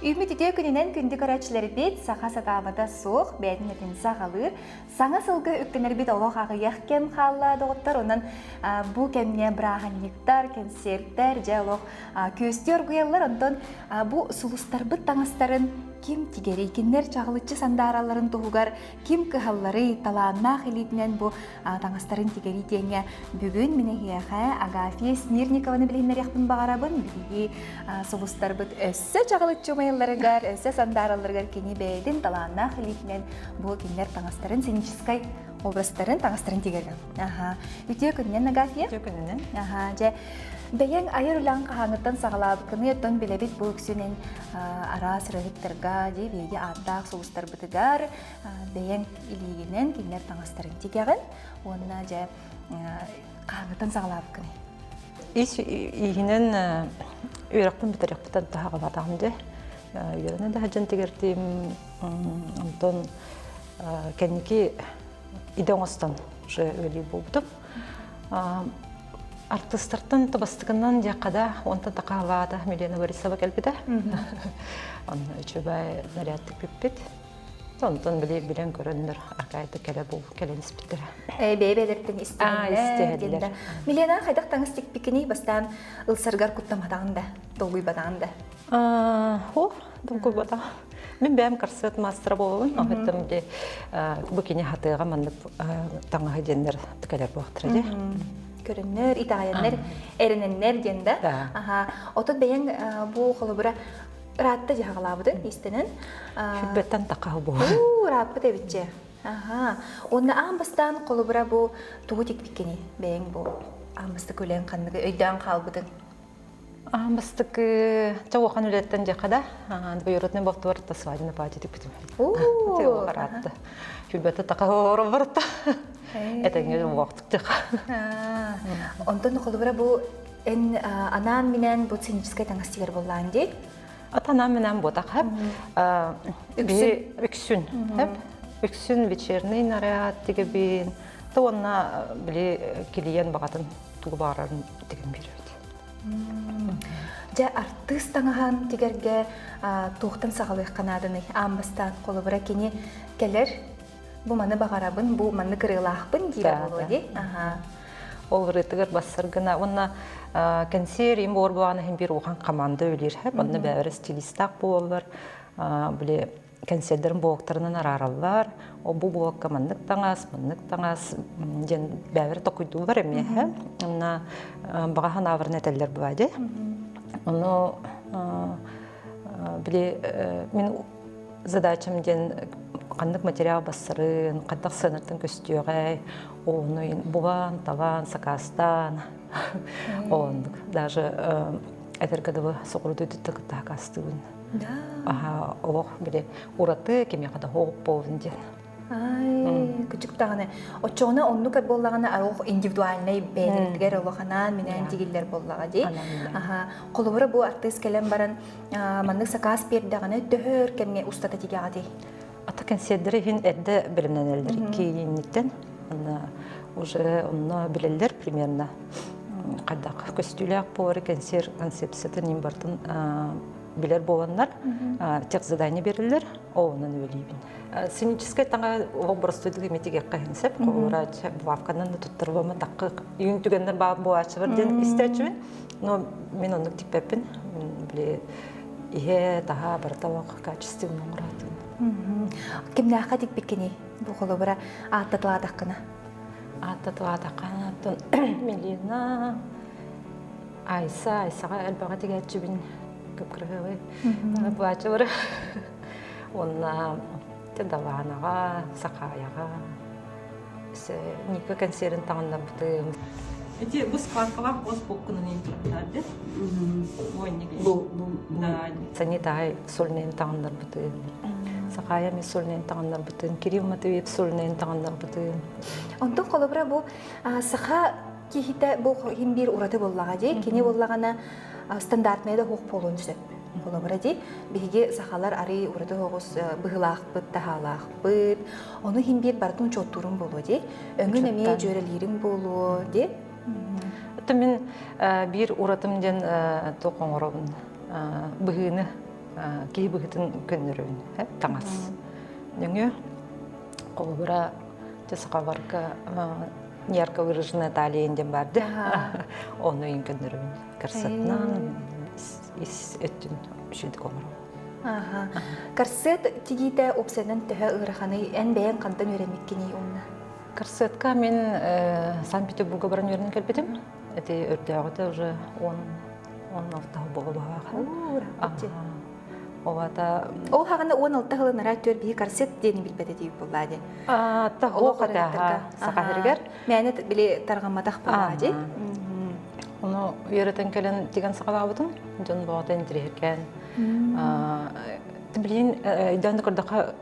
Ümit ediyor gününen gündük araçları bit, sağa satağımada soğuk, bədinətin sağalı, sana sılgı üktünler bit oğuk ağıyaq kem xalla doğutlar, onun bu kemine brağanlıklar, konsertler, jeolog köstör güyallar, ondan bu sulustar bit tanastarın kim tigeri, kimler çağılıççı sandaraların toğugar, kim kıhalları talağına xilitinen bu tanastarın tigeri diyenge bugün minehiyəxə Agafiya Smirnikova'nı bilenler yaxpın bağarabın, bilgi sulustar bit össe çağılıççı mayılları gar, össe sandaraları gar keni beydin talağına xilitinen bu kimler tanastarın siniciskay obrazların tanastarın tigergen. Ütüyor künnen Agafiya? Ütüyor künnen. Бәйән айыр улан қағаңыттан сағалабықыны өттен білебет бұл үксінен ара сырағыттарға де бейге аттақ соғыстар бұтыгар бәйән илігінен кенлер таңастарын текеғін, онына жа қағаңыттан сағалабықыны. Иш игинен үйрақтың бітірек бұтан тағып атағымды. Үйрені де хаджан тегертім, онтон кәнеке иден остан уже өлі болдым. Артыстыртын табастығынан жақада, онтан тақағалада Милена Борисова кәлбеді. Оны өчебай нарядтық беппет. Онтан білен көріндір арқайды кәлі бұл, кәлін іспеттірі. Бәйбәлердің істегілер. Милена қайдақ таңыз тек бекіне бастан ұлсарғар құттамадағында, долғый бадағында? Долғый бадағында. Мен бәйім қарсыт мастера болуын, оғыттым де бүкене хатыға мандып таңағы дендер түкәлер бұқтыры. Көрінер, итағайынер, әріненер денді. Отыт бәйін бұл қолы бұра ратты жағалабыды, естінің? Хүтбеттен тақағы бұл. Раппы дәбітче. Онына амбастан қолы бұра бұл тұғы текпеккені бәйін бұл. Амбасты көлен қанығы өйден қалбыдың. Амбастық чауған өлеттен жақада, бұйырытын болты барытта свадина пати деп бітім. Теуға ратты. Хүтбетті тақағы орын барытта. Этеңе уақыт тұқ. Онтон қолыбыра бұл анан менен бұл сценическай таңастығар болған де? Атанан менен бұтақ әп. Үксін. Үксін вечерный наряд деген бейін. Онына біле келейен бағатын тұғы бағарын деген береді. Жа артыст таңаған тегерге туқтан сағалық қанадыны амбастан қолыбыра кені келер? Бұл маны бағарабын, бұл маны кырылақпын дейі болуды. Ол рытығыр басырғына. Онына консер ем бор болғаны хем бір оған команда өлер. Онына бәвірі стилистақ болыр. Біле консердерін болықтарынан араралар. Бұл болық командық таңас, мұндық таңас. Бәвірі тоқыйду бар әме. Онына бағахан авырын әтәлер болады. Оны біле мен задачам ден қандық материал басырын, қандық сыныртын көстеуғай, оны бұған, таван, сақастан, ондық. Даже әтіргідігі соғырды үтті қыттақ астығын. Оғық біле ұраты кеме қада оғып болын ден. Күчік тағаны. Отчоғына онны кәт болағына аруқ индивидуальный бәйділдігер олығанан менен дегілдер болаға дей. Қолыбыры бұл артыс кәлем баран мандық сақас бердіғаны төхір кәмге ұстата тегеға дей. Ата консердері хин әдді білімнен әлдер кейінніктен. Уже онны білелдер примерно. Қадақ көстіліғ болары концепцияты нем бартын білер болғандар. Тек задание берілдер, оғынан өлейбін. Сценический таңа образтойдығы метеге қайынсеп, қолырач бұлавқаннан да тұттырбамы таққы үйін түгендер бағын болачы бар ден істәчімін. Но мен ондық тікпеппін. Біле, ihe таға бартавақ качествен оңыратын. Кемді аққа текпеккені бұл қолы бұра аттатыладаққына? Аттатыладаққына Милена, Айсаға әлбаға тегәтші көп кірғығы бұлачы бұры. Онына Даванаға, Сақаяға, Ника консерін таңында бұтым. Эти бұл складқалар қос бұққының ең тұрғындарды. Санитай солнен таңындар бұтым. Сақая мен солнен таңындар бұтым. Кирилл Матвеев солнен таңындар бұтым. Онтың қолыбыра бұл сақа кейхіті бұл бір ұраты боллаға дей, кене боллағана стандарт мәйді хоқ болуын сөп. Бұл бұрады, бігі сақалар ары ұрады оғыз бұғылақ бұд, тағалақ бұд. Оны хем бір бардың чоттурын болу де, өңін әме жөрелерін болу де. Мен бір ұратымден тоқын ұрабын бұғыны киһи быһытын көннөрүн таңас. Нөңө колбура тесакаварка ярко выраженная талия инден барды. Оны ин көннөрүн корсетнан ис өттүн шүд комору. Корсет тигите опсенен төһө ыраханы эн бэйэн кантан өремиккини умна. Корсетка мен Санкт-Петербурга баран өрнен келбедим. Это өрдөгөтө уже 16 боло бага. Овата Ол хагында 16 хылынара төр бии корсет дени билбеде дейп булады. та хоката сахаргер. Мәне биле таргамадах булады. Оны үйрөтен келен тиген сакалабытын, жон боготен тиреркен. Блин, идәнде көрдәк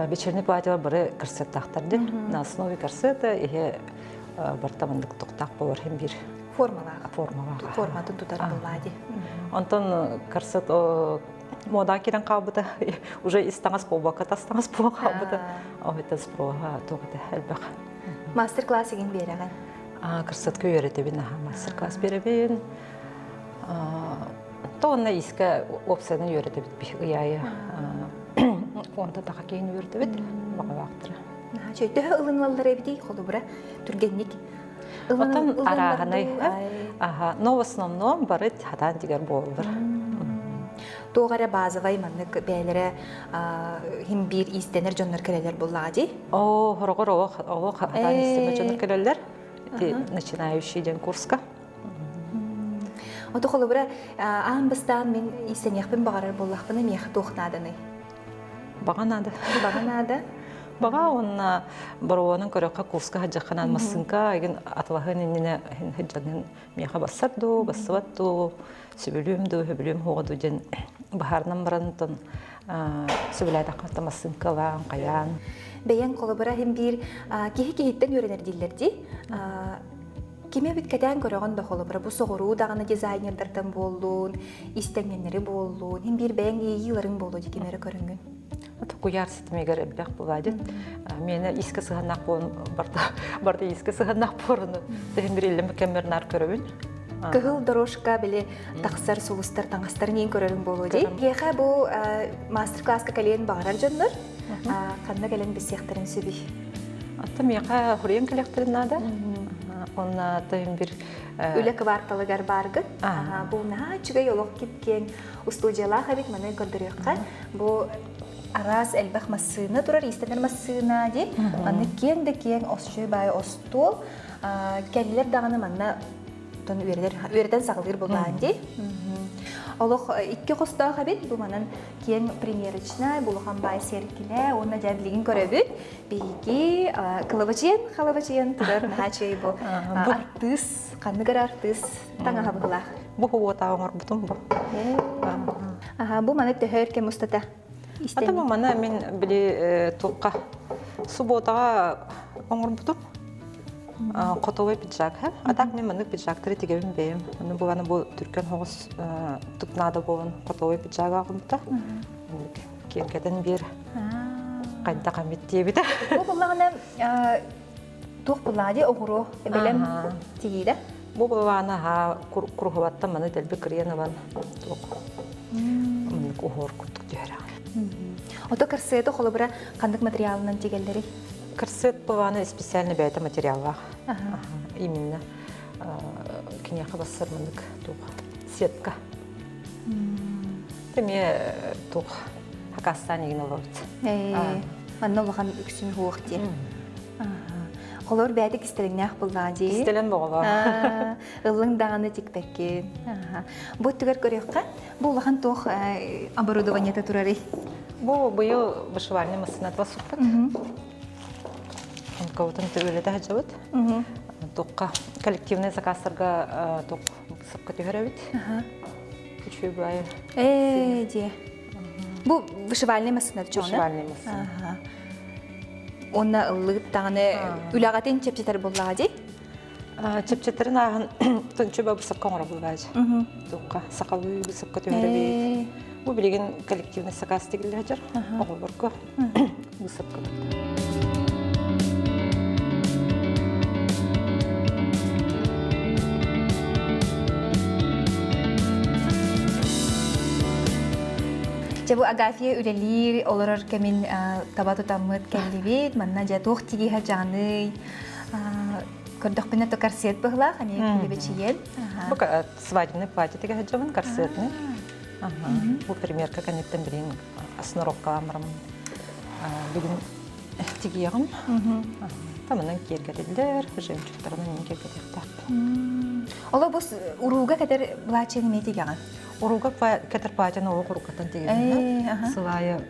вечерний платье бары корсет тахтарды. На основе корсета и бартамындык токтак булар һәм бир формада тутар булады. Антон корсет мода кирен кабыта уже истаңас болбака тастаңас болбака кабыта. Авыта спрога тогда әлбәк. Мастер-класс ген берәгән. Корсетка үйрәтебин, мастер-класс беребин. Тонна иске опсияны үйрәтебит бихыяя. Онда таға кейін үйрәтебит багавактыра. Чөйтө ылынлалары бити холубра түргенник. Отан араганы. Но в основном барыт хадан дигәр болдыр. Тоғара базовай маннык бәйләре хим бир истенер жоннар керелер булады. Хорогор ол хадан истеме жоннар керелер. Начинающий ден курска. Ото холубра амбыстан мен истенехпен багарар буллахпыны мех тохнадыны. Баганады. Бага онна баруанын көрөккө курска хаджаканан массынка еген атлахын инне хаджагын меха бассадду, бассаватту, сөбүлүмдү, хөбүлүм хоғаду ден бахарнан барантын сөбүләйдә катта массынка ван каян. Бәйен холубра хим бир кихи-кихиттен үйренер диллерди. Кеме бит кәдән көрөгөн да холубра бу согуру даганы дизайнердерден болдун, истеңнери болдун, хим бир бәйен ийиларын болду дикемери көрүнгөн. Куяр ситмегер элбек булады. Мени иске сыганак болун барда иске сыганак борunu. Тем бирелем кемернар көрөбүн. Кыгыл дорожка биле таксар сулустар таңастар нен көрөрүн болуди. Яха бу мастер-класска келен багарар жоннор. Кандай келен бисектерин сөби. Атам яка хурен колекторин нада. Онна тем бир үле кварталыгар баргы. Бу начыга йолок кипкен устудиялар хабит маны көрдөрөккө. Бу арас элбах массына турар истенер массына ди. Аны кен де кен осчу бай остол. Келлер даганы манна тон үрден сагылыр булган ди. Олох икки хоста хабит бу манан кен примерочная булган бай серкиле, онна жадлигин көрөбүт. Биги халавачен турар начай бу артист, кандыгар артист таңа хабылах. Бу хота оңор бутун бу. Бу маны төһөркө мустата. Атама мана мен биле тоққа субботага оңор бутум. Котовый пиджак, атак мен маны пиджактары тигебин бейм. Маны буганы бу түркөн хогус тупнада болон котовый пиджак агымта. Киркеден бир кайда камит дебит. Бу булагына тоқ булади огуро белем тигиде. Бу булагына ха курховатта маны делби криенаван тоқ. Маны огор куттук дера. Ото корсеты холобра кандык материалынан тигелдери? Корсет бываны специальный бәйті материалға. Именно кенеха бассырмандык сетка. Теме тух хакастан еген олауд. Манна олаған үксін хуық де. Холор бәді кістеліңнәқ бұллади? Кістелен бұғыла. Ұлың дағаны тикпәккен. Бұд түгер көрекқа? Бұл олаған тоқ оборудованиета турары? Бұл бұйыл вышивальный массынатва сұқпыт. Он кого-то төгеледі әжауыд. Тоққа коллективный заказларға тоқ сұққа төгерәуід. Күші бұлайы. Де. Бұл вышивальный массынат жоны? Вышивальный массынат. Онна ыллыгып тағаны үлағатын чепчетер боллағады? Чепчетерін ағын түнчөбі бұсыққа оңыра болғады. Тоққа сақалы бұсыққа төгерәуід. Бұл білеген коллективный заказ тегілі әжір. Оғы бұрғы бұсыққа. Жабу Агафия үлелир олорор кемин таба тутаммыт келлибит, манна жа тух тигиһа жаны. Көрдөхпүнө то корсет быгла, ани келебечиен. Бу свадебный платье теге хаджамын корсетный. Бу примерка канеттен бирин основка амрам. Бүгүн тигиягым. Таманан кергелдер, жемчугтарынан кергелдер. Ола бус уруга кадер платье неме тигиган? Уруга кетер платье на окурукатан тигиган. Сылайы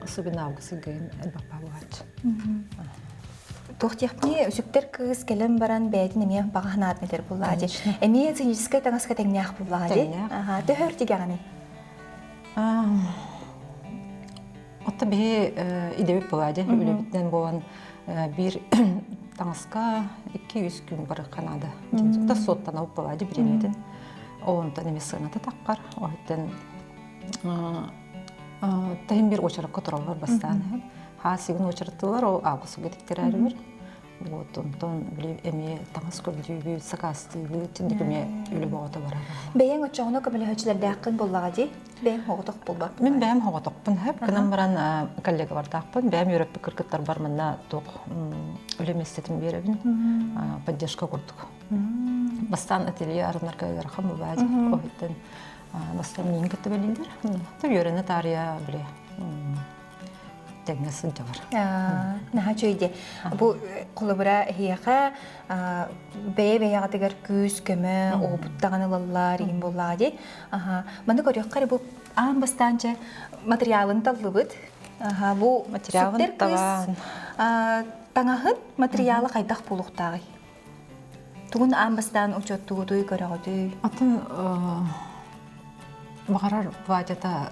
особенно август гейм элбапа платье. Тохтяхни үсүктер кыз келен баран бәйди неме баганаат метер буллади. Эме зинжискай таңаска теңнях буллади. Төхөр тигиганы. Отта би идебип буллади. Үлебиттен болан бир таңаска 200 күн бары Канада. Та соттан алып буллади биремеден. Онтан эме сыгната таккар. Оттен тайым бир очаракка туралар бастан. Сигин очараттылар, ол август кетиктерәрі Вот, онтон биле эми таңыз көрдүбү, сакастыбы, тиндикиме үлү боғата барар. Бәйен очоғына көмілі хөчілерді ақын боллаға дей? Бәйен хоғытық болбақ? Мен бәйем хоғытықпын, хәп. Кынан баран коллега бардақпын. Бәйем Европа кыркыттар бар мында тоқ үлеместетім беребін. Поддержка көрдік. Бастан ателье арынарға ярқам бұбады. Қойттен бастан мен кетті бәліндер. Тұр өрені тария біле. Тәңесі жавар. Наға чөйде. Бұл қолыбыра хияқа бәйе-бәйеға тегер күз, көмі, оғыптағаны лалар, еген боллаға де. Маңды көрек қари бұл ағын бастанча материалын таллы бұд. Бұл сүттер күз таңағын материалы қайдақ болуқтағы. Тұғын ағын бастан ұчоттуғыды, көріғыды. Атын Бағарар платьята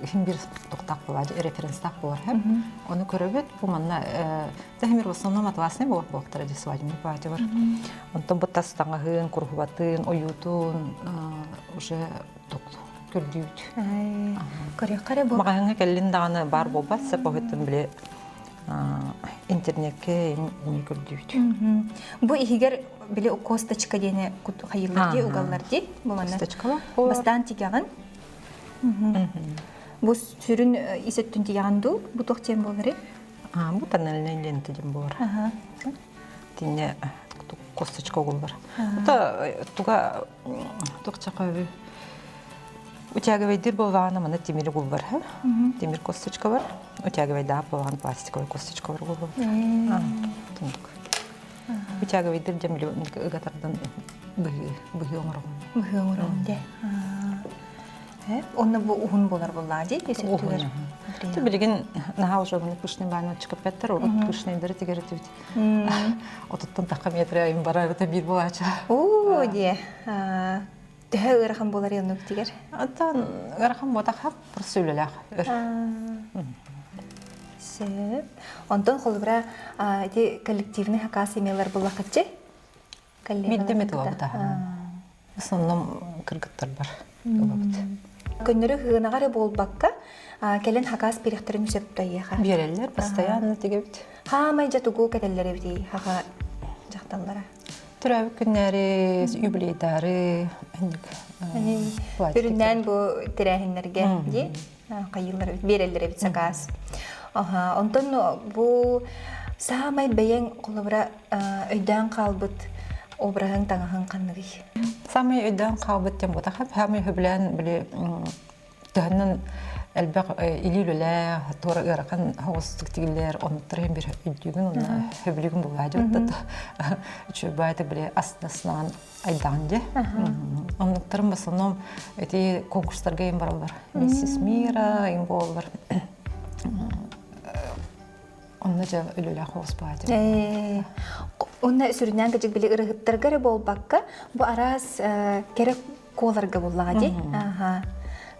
химбир тоқтақ болады, референстақ болар. Оны көрөбет, бұл манна тәхімір в основном атласный болақ тради свадебный платье бар. Онтон бұттастаңағын, құрғыбатын, оютун, уже тоқ көрдүйт. Көрек қарай бұл? Мағаңа кәлін дағаны бар болбат, сәпағыттың біле интернетке не көрдүйт. Бұл ихигер біле косточка дейіне қайыларды, уғалларды. Бастан тигеғын. Бұл сүрін есеттін тигеғын ду, бұл тоқтен болары? Бұл тәнәліне ленті дем болар. Дейіне косточка оғыл бар. Тұға тоқчақа өбі. Утяговайдыр болғаны мана темір оғыл бар. Темір косточка бар. Утяговайда болған пластиковый косточка бар оғыл бар. Утяговайдыр жамилі ұғатардан бұғы оңырғын. Бұғы оңырғын де. Онны бұл ұғын болар болады, есеттігер? Білген наға ұжығыны пүшінен бағына чықып бәттір, оғы пүшінендері тегері түйді. Отыттан таққа метрі айым барарыда бір болачы. О, де. Түхі ұрған болар ең өктігер? Оттан ұрған болдақ хақ, бір сөйлеліғ өр. Онтон қолыбыра коллективный хакас емелер болақ қытчы? Биддемет олабыда. В основном кыргыттар бар. Көннөрі ғынағары болбаққа кәлін хакас перектерін үсеп тайыға? Берелер, постоянно тегебіт. Хамай жатуғу кәтелері бідей хаға жақталлара? Түрәбі күннәрі, юбилейдары, бүріннен бұл тірәхінлерге қайылары берелері бід сакас. Онтон бұл самай бәйен қолыбыра өйден қалбыт обрағын таңағын қанығы? Самай өйден қалбыт тем бұта қап, хамай хөбілән біле түхіннің әлбәқ илілілі, торы ұрақын хауыстық тегілер, оныттырын бір өйдігін, оны хөбілігін бұлады өттіт. Үші байды біле астынасынан айдан де. Оныттырын басыным өте конкурстарға ең бар олар. Миссис Мира ең болар. Онны жа үлілі қоғыз бұлады. Онна сүрінен кәжік білі ұрығыттарғары бол баққа, бұл арас керек қоларға боллаға де?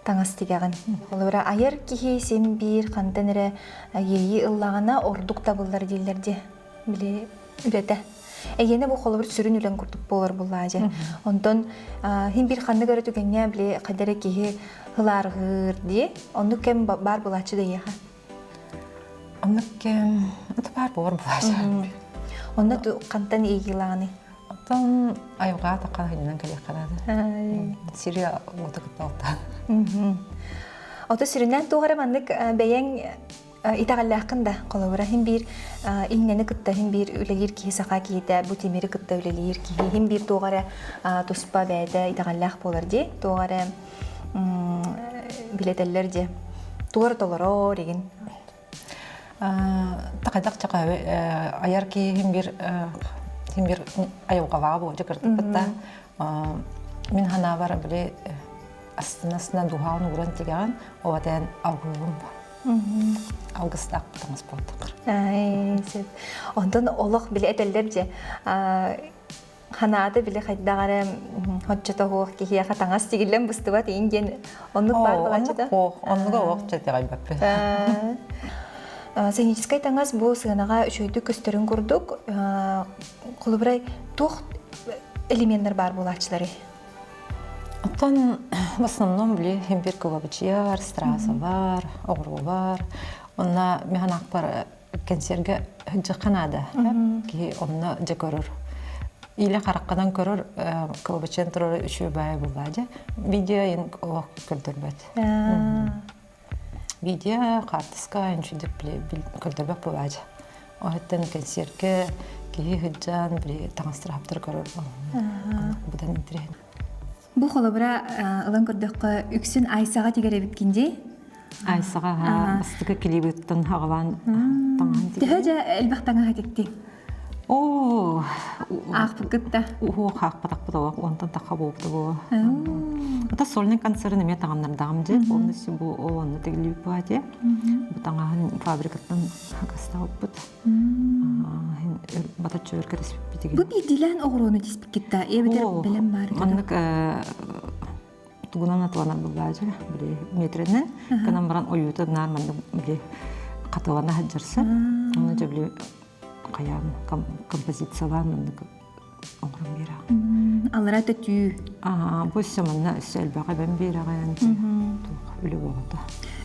Таңас тегеғін. Олыра айыр кейі сен бір қантаныры ейі ұллағына ордық табылдар дейлерде біле үлеті. Әйені бұл қолыбыр сүрін үлен күрдік болар боллаға. Онтон хин бір қанды көрі түгенне біле қадары кейі ғыларғыр де, онды кәм бар болачы да еға? Онды кәм бар болар. Онда қантан егілағаны? Оттан айуға таққан хайдынан кәлек қанады. Сирия өті күтті алты. Ото сүрүнен тугара маннык бәйәң итагаллаакын да колобура хим бир илнени кытта хим бир үлелир киһи саха киһитэ бу темири кытта үлелир киһи хим бир тугара туспа бәйдэ итагаллаак болар ди тугара билетеллер ди тугара толоро деген Тақайдақ чақабы аяр ки хим бир аяуғалаға бұл жекірді бұтта. Мен хана бар біле астынасына дұғауын ұрын тегеған, оғатайын алғылығым бұл. Алғыстақ бұтыңыз болдық. Ондан олық біле әтелдер же ханады біле қайдағары хотчата хоқ кихия қатаңас тегілен бұстыва дейін ген онлық бар болачы да? Онлығы оқ жетеғай бәпі. Сценический таңас бұл сығанаға үшөйді көстерін көрдік. Қолыбырай тоқ элементтер бар болачылары? Оттан в основном біле хембер көвабычия бар, страса бар, оғыру бар. Онна механақ бар кәнсерге жақанады. Ки онна жа көрір. Иле қараққадан көрір көвабычен тұрары үшөй бай болады. Видео ең оқ көрдір бәді. Видео, картыска, иншудик біле көрдірбәк болады. Оғыттан кәнсерге кейі хүджан біле таңыстыраптыр көрір бұдан интерен. Бұл қолыбыра ұлан көрдіққа үксін Айсаға тегер әбіткенде? Айсаға бастығы келебеттің ағылан таңған тегер. Тегі жа әлбақтаңа қайтекті? Ақпы күтті? Қақпы-тақпы да онтан таққа болыпты бұл. Бұта сольный концерн еме тағамнардағым де, полностью бұл оғынны тегілі болады. Бұл таңағын фабрикаттан қастауып бұд. Бата чөөр кәресіп бітеген. Бұл бейділән оғыруыны деспік кетті? Ебедер білім бар? Маннық тұғынан атуанар болады, біле метренен. Канан баран ойуты нар маннық біле қатылана хаджарсы. Оны жа біле қаян композициялар маннық оғырын бері. Алыра төтүү? Бұл сөмінна өсі әлбәға бән бері ғаян тұқ үлі болғыда.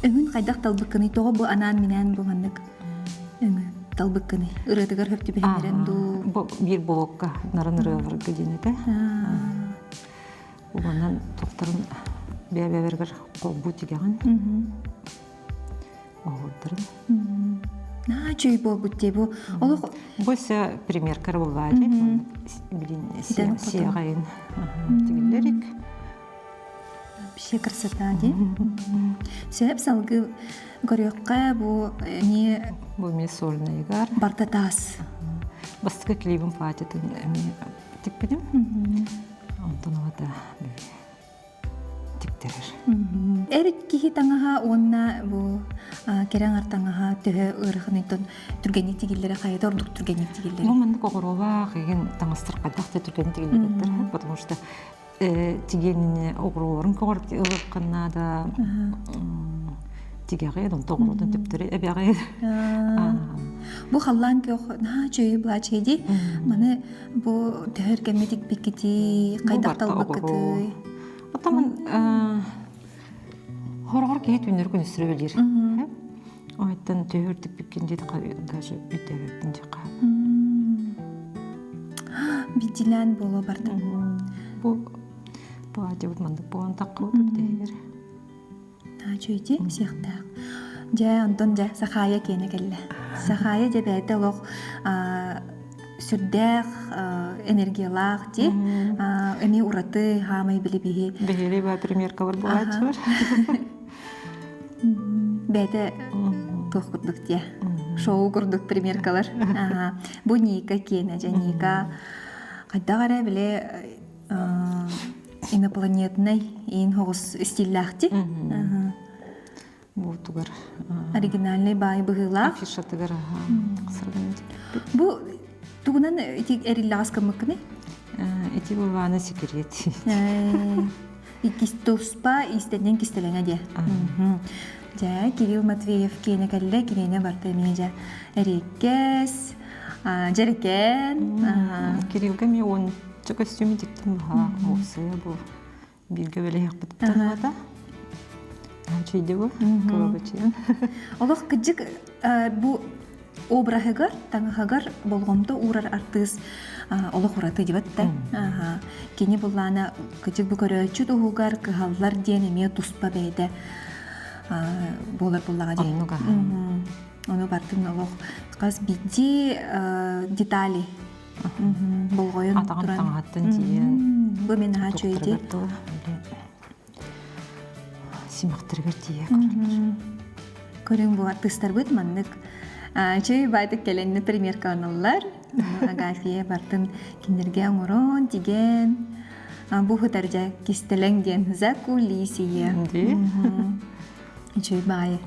Өңін қайдақ талбыққыны тоғы бұл анан менен бұл маннық өңін талбыққыны ұрытығыр хөпті бәймерен ду? Бұл бір болыққа нарын ұрығыр көденеді. Бұл маннан тоқтарын бәбәбергір қол бұ тегеғын оғырдырын. Чөй бол бұтте бұл? Бұл сө примеркар болады. Сияғайын тегілдерік. Біші красота де? Сөйіп салғы көріққа бұл не... Бұл мен солына егар. Барта тас. Бастығы клейбін патетін тек бедім. Онтан оғада тектерер. Әрі кейі таңаға онына бұл керен артаңаға төхі ұрықынайтын түргенек тегелері қайда ордық түргенек тегелері? Бұл мәнді қоғыруға қиген таңыстыр қайдақты түргенек тегелері. Потому что тегеніне оғыруырын қоғырып ұлыққанна да тегеғайын, он тоғырудың түптірі әбеғайын. Бұл қаллан көк чөйі бұла чейді, маны бұл төхір кәмметік бекеті, қайдақтал бекеті. Отамын хорғар кейт өнер күн үстірі өлер. Ойттан төхірдік беккенде даже үйтәбеттің жаққа. Бетілән болу барды. Бұл әде бұтмандық болған таққы өтіп дегер. Чөйде сияқтақ. Жа онтон жа сақая кені кәлі. Сақая жа бәйті лоқ сүрдәқ энергиялақ де, әме ұраты хамай білі бейі. Бейелі ба примерка бар болады бар. Бәйті тоқ күрдік де, шоу күрдік примеркалар. Бұл Ника кені, жа Ника қайда ғара біле инопланетный ең хоғыз стиллақ де. Бұл тұғыр. Оригинальный бай бұғылақ. Афиша тұғыр. Бұл тугунан эриллаас кымыкны? Эти бываны секрет. Кистуспа истенен кистелеңе де. Жа Кирилл Матвеев кені кәлі кенене барты межа. Әрекес, жарекен. Кириллға мен он костюме тектім бұға оқсыя бұл. Білгі бөлі яқпыттан бада. Чүйде бұл, көбі Олық күджік бұл обрахыгар, таңығығар болғымды урар артыз олық ураты дебатты. Кені бұлланы күджік бұл көрі чүд ұғығар кығалар ден еме тұспа бәйді. болар буллага ди. Оннуга. Ону бартын олох кас бидди детали. Болгойын Атаган туран. таңаттын тиен. Бу мен хачу иди. Симактыргар тие. Көрүң бу артисттар бит маннык. Чөй байтык келенне примерка аналлар. Агафия бартын киндерге оңорон тиген. Бу хытаржа кистеленген закулисия. Чөй бай.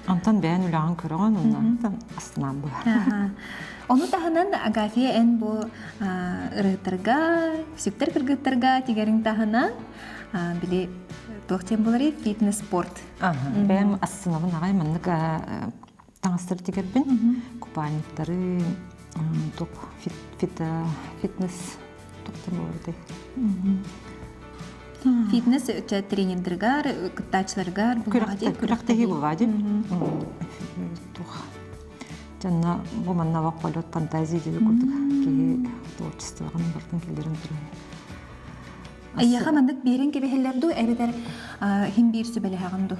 Антан бән үләгән көргән оннан астынан бу. Оны таханан Агафия эн бу ырытырга, сүктер кыргыттарга тигерин таханан били тохтен булары фитнес спорт. Бәм астынан агай маннык таңстыр тигербин. Купальниктары топ фитнес топтан булды. Фитнес тренердергар, кыттачларгар Күрәктә булады. Жанна бу манна вак полет фантазия дип күрдек. Ки творчестводан бартын килдерен туры. Яха мандык берен кебехеллерду эбетер хим бир сүбеле хагынду.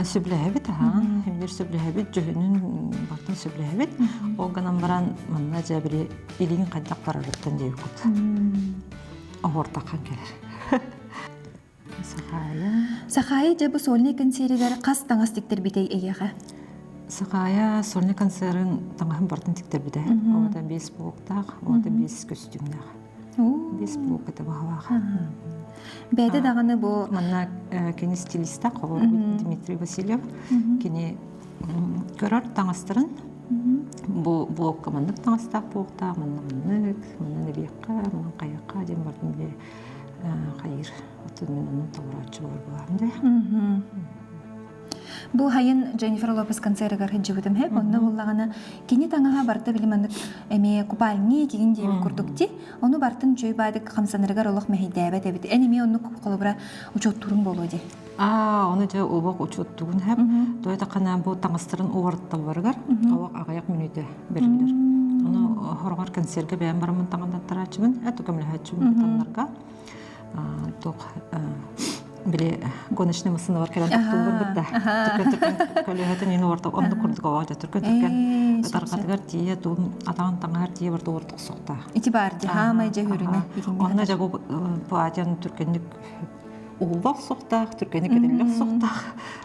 Сөбләһәбит, һәм бер сөбләһәбит җөһүнүн бартын сөбләһәбит. Ол ганан баран манна җабри илин кадак карарыптан дип күрд. Ортакан келер. Сахая жабы сольный концертер кас таңас тиктер битей эяха. Сахая сольный концертын таңаһын бартын тиктер бите. Ода бес блоктак, ода бес костюмнак. Бес блок это баһага. Бәдә даганы бу манна кини стилиста Дмитрий Васильев кини көрөр таңастырын. Бу блок командык таңастак блокта манна бекка, манна каяка дем бартын бе хайыр. Отын таврачы бар булам. Бу хайын Дженнифер Лопес концертыгар хиджибитим хеп, онда буллагана кини таңаха барты билимандык эме купальни кигин дейм курдукти, ону бартын жөй байдык хамсаныргар олох мехидәбәт эбит. Эниме онну колобра учоттурун болоди. Оны жа обак учоттугун хеп, тойда кана бу таңастырын уартта баргар, авак агаяк мүнөтө берилер. Ону хоргор концертке бәм бармын таңанда тарачыбын, әтүкемләһәчүн таннарга. Тох биле гоночный машина бар келен тоқтугун битте. Түркөн көлөһөтөн ини орто онду курдук аважа түркөн таркатыгар тие дум атаган таңар тие бар орток сокта. Ити бар ди хамай жа хүрүнө. Онна жагы бу атян түркөнлүк улбак сокта, түркөнлүк эделек сокта.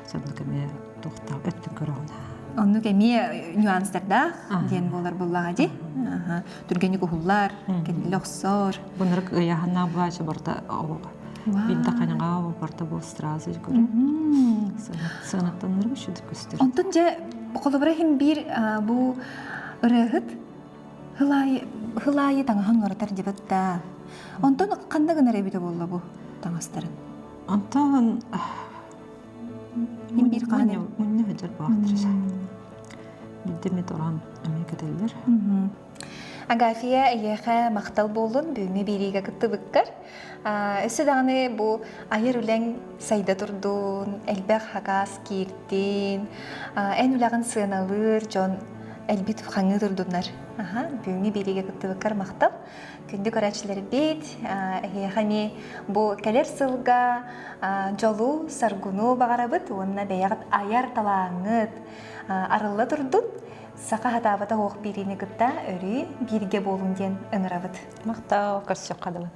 Сандыкеме тохта өттүн көрөм. Онну кеме нюанстарда ден болар буллага ди. Түргөнлүк ухуллар, кенлек сор. Бунрык яхана башы барда Бинта канага барта бу стразы көрө. Санаттаныр бишү көстөр. Онтон же колобра хим бир бу ырыгыт хылайы таңахан оратар дебатта. Онтон кандай гына ребите болду бу таңастарын. Онтон хим бир каны мунне хәҗәр бактырса. Бидеме торан Америкадалар. Агафия эйеха мактал болдун бүгүнгө бириге кыттыбыккар. Өсө даганы бу айыр үлең сайда турдун, элбек хагас кирдин, эн улагын сыналыр, жон элбит хаңы турдунар. Бүгүнгө бириге кыттыбыккар мактал. Күндү көрәчләр бит, эйехами бу келер сылга жолу саргуну багарабыт, онна бәягат аяр талаңыт арылла турдун. Сақа хатабата хоқ бирине гытта өрі бирге болун ден ыңырабыт. Мактау көрсөк кадыбын.